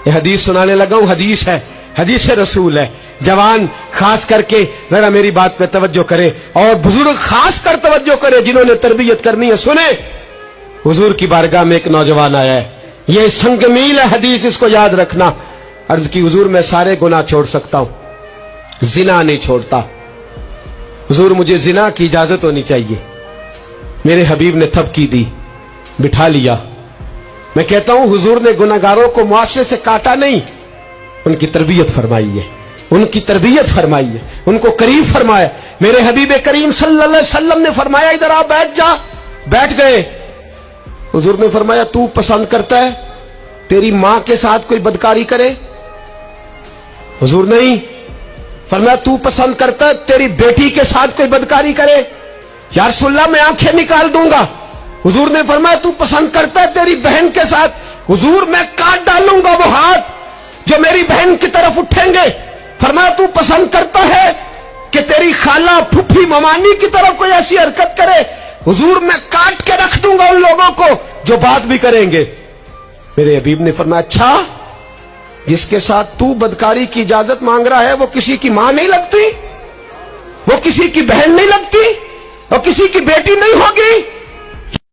یہ حدیث سنانے لگا ہوں، حدیث ہے، حدیث رسول ہے. جوان خاص کر کے ذرا میری بات پہ توجہ کرے، اور بزرگ خاص کر توجہ کرے جنہوں نے تربیت کرنی ہے. سنیں، حضور کی بارگاہ میں ایک نوجوان آیا ہے، یہ سنگ میل ہے حدیث، اس کو یاد رکھنا. عرض کی حضور میں سارے گناہ چھوڑ سکتا ہوں، زنا نہیں چھوڑتا. حضور مجھے زنا کی اجازت ہونی چاہیے. میرے حبیب نے تھپکی دی، بٹھا لیا. میں کہتا ہوں حضور نے گناہگاروں کو معاشرے سے کاٹا نہیں، ان کی تربیت فرمائی ہے، ان کی تربیت فرمائی ہے، ان کو قریب فرمایا. میرے حبیب کریم صلی اللہ علیہ وسلم نے فرمایا ادھر آ بیٹھ جا. بیٹھ گئے. حضور نے فرمایا تو پسند کرتا ہے تیری ماں کے ساتھ کوئی بدکاری کرے؟ حضور نہیں. فرمایا تو پسند کرتا ہے تیری بیٹی کے ساتھ کوئی بدکاری کرے؟ یا رسول اللہ میں آنکھیں نکال دوں گا. حضور نے فرمایا تو پسند کرتا ہے تیری بہن کے ساتھ؟ حضور میں کاٹ ڈالوں گا وہ ہاتھ جو میری بہن کی طرف اٹھیں گے. فرمایا تو پسند کرتا ہے کہ تیری خالہ پھوپھی ممانی کی طرف کوئی ایسی حرکت کرے؟ حضور میں کاٹ کے رکھ دوں گا ان لوگوں کو جو بات بھی کریں گے. میرے حبیب نے فرمایا اچھا جس کے ساتھ تو بدکاری کی اجازت مانگ رہا ہے وہ کسی کی ماں نہیں لگتی، وہ کسی کی بہن نہیں لگتی، وہ کسی کی بیٹی نہیں ہوگی؟